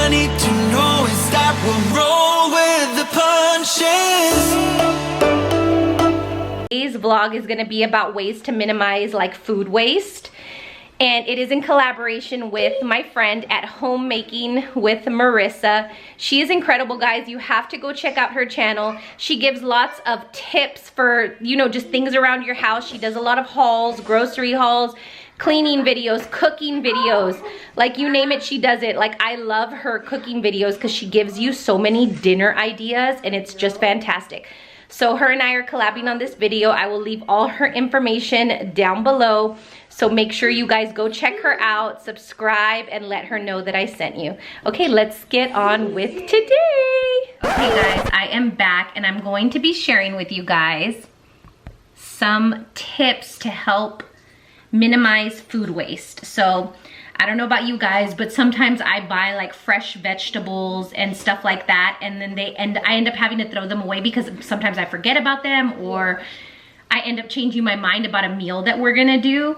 I need to know is that we'll roll with the punches. Today's vlog is going to be about ways to minimize like food waste, and it is in collaboration with my friend at Homemaking with Marissa. She is incredible, guys. You have to go check out her channel. She gives lots of tips for, you know, just things around your house. She does a lot of hauls, grocery hauls, cleaning videos, cooking videos, like you name it, she does it. Like, I love her cooking videos because she gives you so many dinner ideas and it's just fantastic. So her and I are collabing on this video. I will leave all her information down below. So make sure you guys go check her out, subscribe, and let her know that I sent you. Okay, let's get on with today. Okay guys, I am back and I'm going to be sharing with you guys some tips to help minimize food waste. So I don't know about you guys, but sometimes I buy like fresh vegetables and stuff like that, and then I end up having to throw them away because sometimes I forget about them, or I end up changing my mind about a meal that we're gonna do.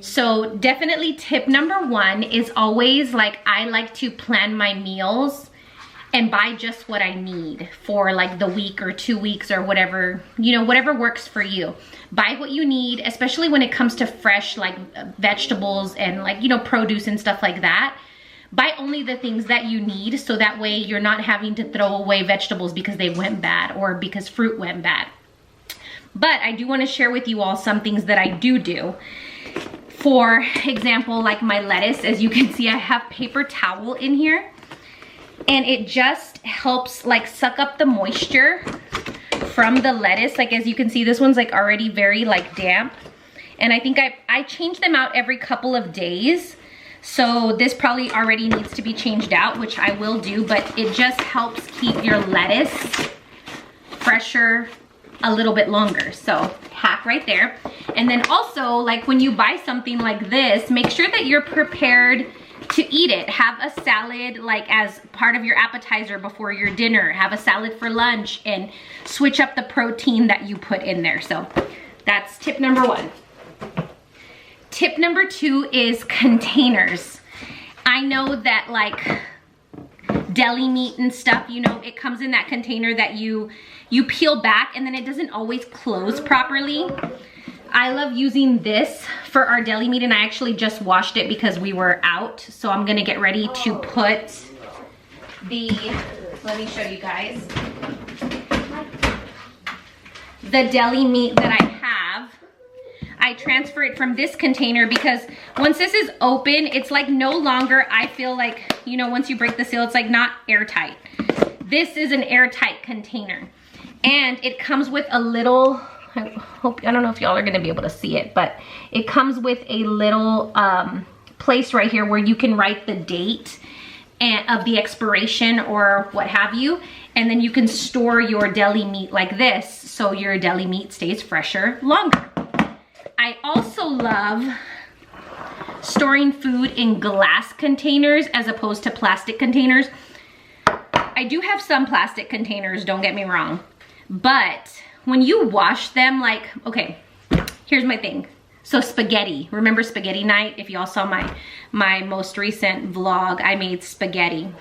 So definitely tip number one is always, like, I like to plan my meals and buy just what I need for like the week or 2 weeks or whatever, you know, whatever works for you. Buy what you need, especially when it comes to fresh like vegetables and like, you know, produce and stuff like that. Buy only the things that you need, so that way you're not having to throw away vegetables because they went bad or because fruit went bad. But I do want to share with you all some things that I do. For example, like my lettuce, as you can see, I have paper towel in here. And it just helps like suck up the moisture from the lettuce. Like, as you can see, this one's like already very like damp. And I think I change them out every couple of days. So this probably already needs to be changed out, which I will do, but it just helps keep your lettuce fresher a little bit longer. So hack right there. And then also, like, when you buy something like this, make sure that you're prepared to eat it. Have a salad like as part of your appetizer before your dinner. Have a salad for lunch and switch up the protein that you put in there. So that's tip number one. Tip number two is containers. I know that like deli meat and stuff, you know, it comes in that container that you peel back and then it doesn't always close properly. I love using this for our deli meat, and I actually just washed it because we were out. So I'm gonna get ready to put let me show you guys. The deli meat that I have, I transfer it from this container because once this is open, it's like no longer, I feel like, you know, once you break the seal, it's like not airtight. This is an airtight container. And it comes with a little, I don't know if y'all are gonna be able to see it, but it comes with a little place right here where you can write the date of the expiration or what have you, and then you can store your deli meat like this, so your deli meat stays fresher longer. I also love storing food in glass containers as opposed to plastic containers. I do have some plastic containers, don't get me wrong, but when you wash them, like, okay, here's my thing. So spaghetti, remember spaghetti night? If y'all saw my most recent vlog, I made spaghetti.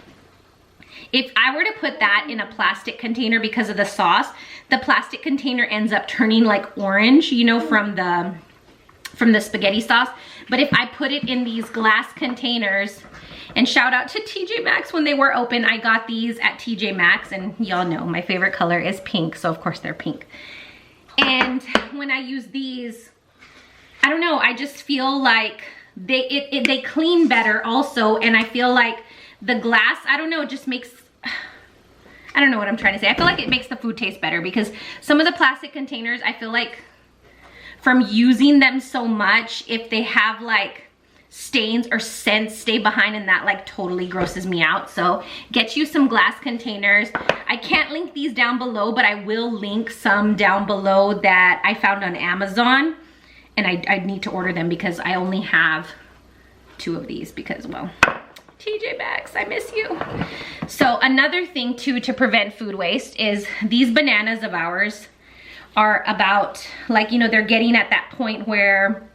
If I were to put that in a plastic container because of the sauce, the plastic container ends up turning like orange, you know, from the spaghetti sauce. But if I put it in these glass containers, and shout out to TJ Maxx when they were open. I got these at TJ Maxx, and y'all know my favorite color is pink, so of course they're pink. And when I use these, I don't know, I just feel like they clean better also, and I feel like the glass, I don't know, it just makes, I don't know what I'm trying to say. I feel like it makes the food taste better because some of the plastic containers, I feel like from using them so much, if they have like stains or scents stay behind, and that like totally grosses me out. So get you some glass containers. I can't link these down below, but I will link some down below that I found on Amazon, and I need to order them because I only have 2 of these because, well, TJ Maxx, I miss you. So another thing too to prevent food waste is these bananas of ours are about, like, you know, they're getting at that point where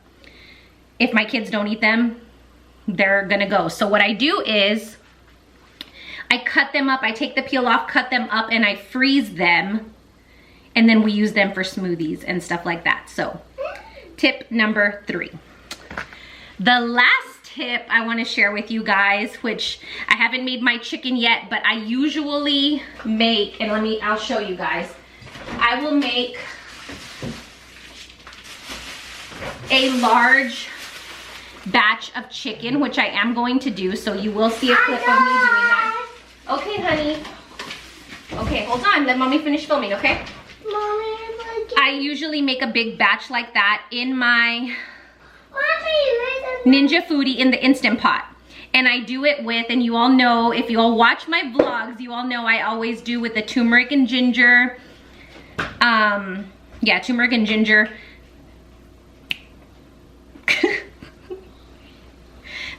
if my kids don't eat them, they're gonna go. So what I do is I cut them up, I take the peel off, cut them up, and I freeze them. And then we use them for smoothies and stuff like that. So, tip number 3. The last tip I want to share with you guys, which I haven't made my chicken yet, but I usually make, and I'll show you guys. I will make a large batch of chicken, which I am going to do, so you will see a clip of me doing that. Okay, honey. Okay, hold on. Let mommy finish filming, okay? Mommy, I usually make a big batch like that in my Ninja Foodie in the Instant Pot. And I do it with, and you all know, if you all watch my vlogs, you all know I always do with the turmeric and ginger. Yeah, turmeric and ginger.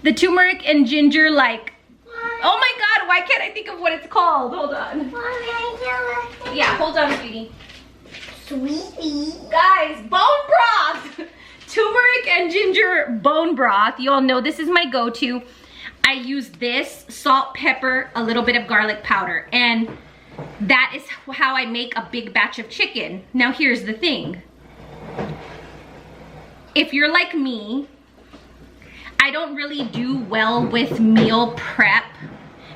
The turmeric and ginger, like, oh my God, why can't I think of what it's called? Hold on. Yeah, hold on, sweetie. Sweetie. Guys, bone broth. Turmeric and ginger bone broth. You all know this is my go-to. I use this, salt, pepper, a little bit of garlic powder. And that is how I make a big batch of chicken. Now here's the thing. If you're like me, I don't really do well with meal prep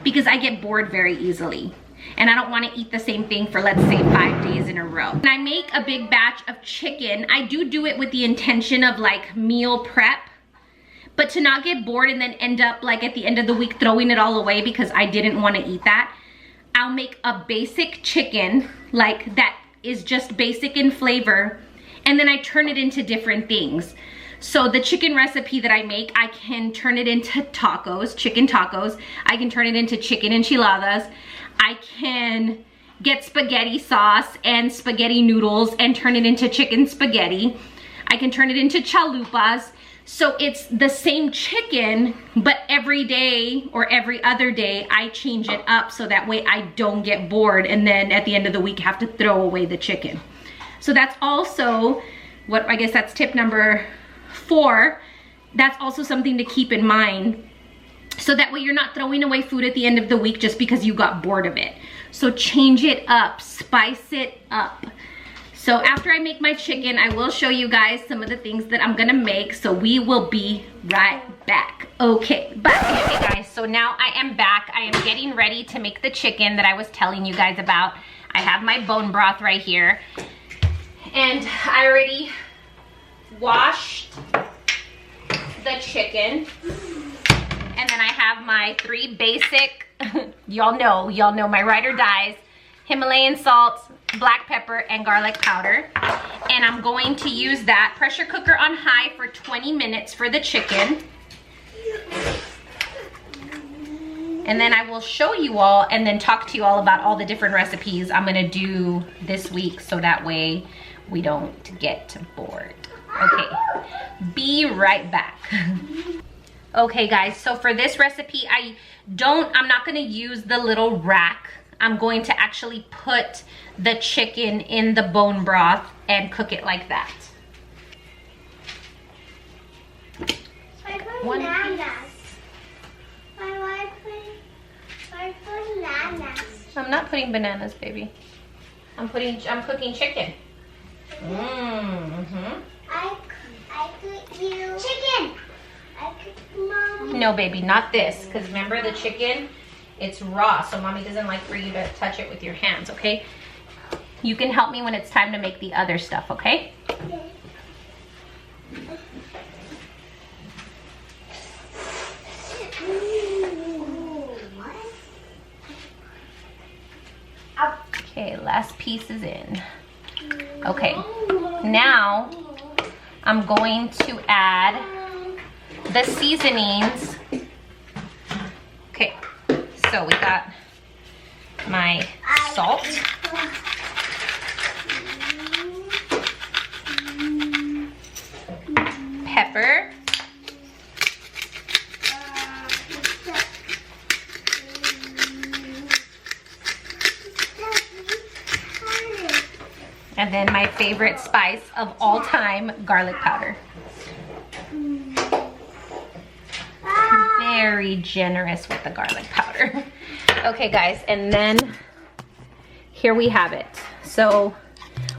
because I get bored very easily. And I don't want to eat the same thing for, let's say, 5 days in a row. When I make a big batch of chicken, I do it with the intention of like meal prep, but to not get bored and then end up like at the end of the week throwing it all away because I didn't want to eat that. I'll make a basic chicken, like that is just basic in flavor, and then I turn it into different things. So the chicken recipe that I make, I can turn it into tacos, chicken tacos. I can turn it into chicken enchiladas. I can get spaghetti sauce and spaghetti noodles and turn it into chicken spaghetti. I can turn it into chalupas. So it's the same chicken, but every day or every other day, I change it up so that way I don't get bored and then at the end of the week have to throw away the chicken. So that's also what, I guess that's tip number 4. That's also something to keep in mind. So that way you're not throwing away food at the end of the week just because you got bored of it. So change it up, spice it up. So after I make my chicken, I will show you guys some of the things that I'm gonna make. So we will be right back. Okay, bye. Okay guys, so now I am back. I am getting ready to make the chicken that I was telling you guys about. I have my bone broth right here. And I already washed the chicken. And then I have my 3 basic, y'all know my ride or dies, Himalayan salt, black pepper, and garlic powder. And I'm going to use that pressure cooker on high for 20 minutes for the chicken. And then I will show you all and then talk to you all about all the different recipes I'm gonna do this week so that way we don't get bored. Okay, be right back. Okay guys, so for this recipe, I'm not gonna use the little rack. I'm going to actually put the chicken in the bone broth and cook it like that. I put bananas. I put bananas. I'm not putting bananas, baby. I'm cooking chicken. Mm-hmm. I cook you chicken. I cook Mom. No, baby, not this. Because remember the chicken, it's raw, so mommy doesn't like for you to touch it with your hands, okay? You can help me when it's time to make the other stuff, okay? Okay. Okay, last piece is in. Okay, now I'm going to add the seasonings. Okay, so we got my salt, pepper, and then my favorite spice of all time, garlic powder. Very generous with the garlic powder. Okay guys, and then here we have it. So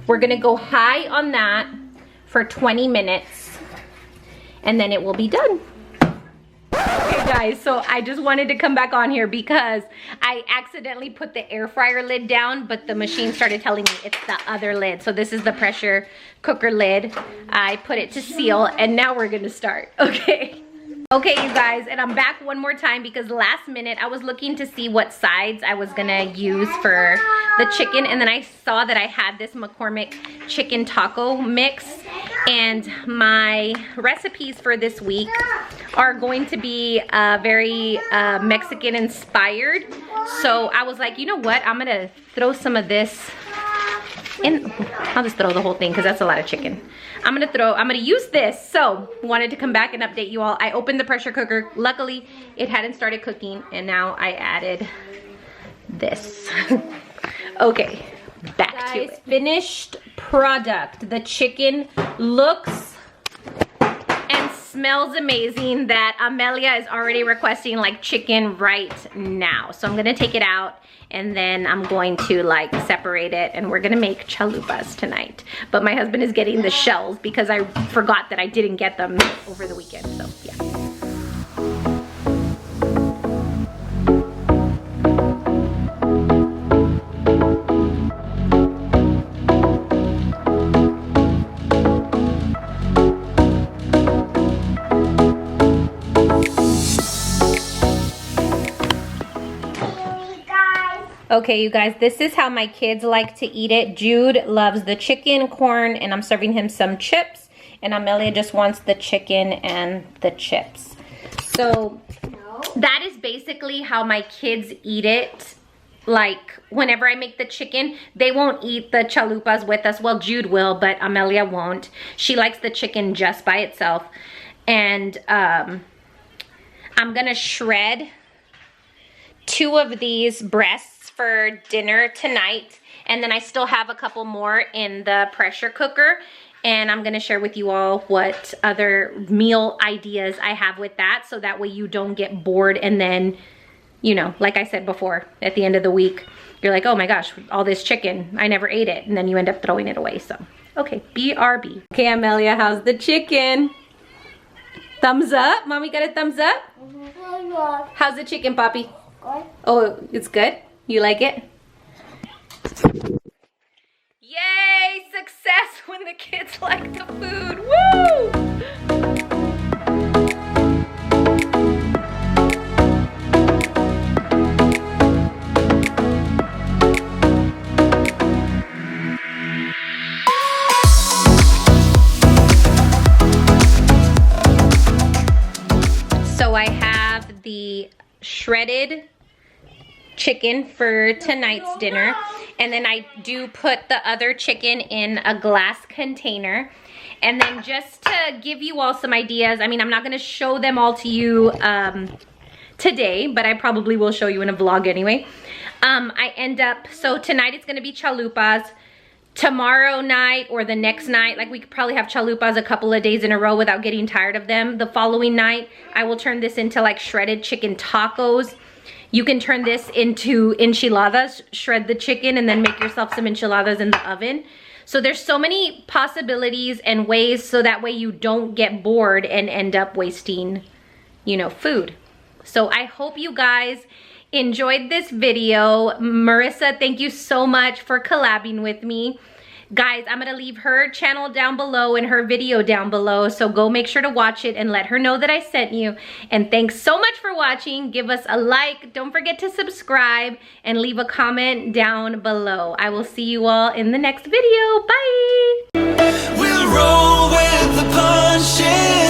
we're gonna go high on that for 20 minutes and then it will be done. Okay guys, so I just wanted to come back on here because I accidentally put the air fryer lid down, but the machine started telling me it's the other lid. So this is the pressure cooker lid. I put it to seal and now we're gonna start, okay? Okay, you guys, and I'm back one more time because last minute I was looking to see what sides I was gonna use for the chicken, and then I saw that I had this McCormick chicken taco mix, and my recipes for this week are going to be very Mexican inspired. So I was like, you know what, I'm gonna throw some of this in. I'll just throw the whole thing because that's a lot of chicken. I'm gonna use this. So wanted to come back and update you all. I opened the pressure cooker. Luckily it hadn't started cooking and now I added this. Okay, back to it. Finished product. The chicken looks and smells amazing. That Amelia is already requesting like chicken right now. So I'm gonna take it out and then I'm going to like separate it and we're gonna make chalupas tonight. But my husband is getting the shells because I forgot that I didn't get them over the weekend, so yeah. Okay, you guys, this is how my kids like to eat it. Jude loves the chicken, corn, and I'm serving him some chips. And Amelia just wants the chicken and the chips. So that is basically how my kids eat it. Like, whenever I make the chicken, they won't eat the chalupas with us. Well, Jude will, but Amelia won't. She likes the chicken just by itself. And I'm gonna shred 2 of these breasts for dinner tonight, and then I still have a couple more in the pressure cooker, and I'm gonna share with you all what other meal ideas I have with that, so that way you don't get bored and then, you know, like I said before, at the end of the week you're like, oh my gosh, all this chicken, I never ate it, and then you end up throwing it away. So okay, BRB. Okay, Amelia, how's the chicken? Thumbs up? Mommy got a thumbs up? How's the chicken, Poppy? Good. Oh, it's good? You like it? Yay! Success when the kids like the food. Woo! So I have the shredded chicken for tonight's dinner, and then I do put the other chicken in a glass container. And then just to give you all some ideas, I mean, I'm not going to show them all to you today, but I probably will show you in a vlog anyway. I end up, so tonight it's going to be chalupas. Tomorrow night or the next night, like we could probably have chalupas a couple of days in a row without getting tired of them. The following night, I will turn this into like shredded chicken tacos. You can turn this into enchiladas, shred the chicken and then make yourself some enchiladas in the oven. So there's so many possibilities and ways, so that way you don't get bored and end up wasting, you know, food. So I hope you guys enjoyed this video. Marissa, thank you so much for collabing with me. Guys, I'm gonna leave her channel down below and her video down below, so go make sure to watch it and let her know that I sent you. And thanks so much for watching. Give us a like, don't forget to subscribe, and leave a comment down below. I will see you all in the next video. Bye! We'll roll with the punches.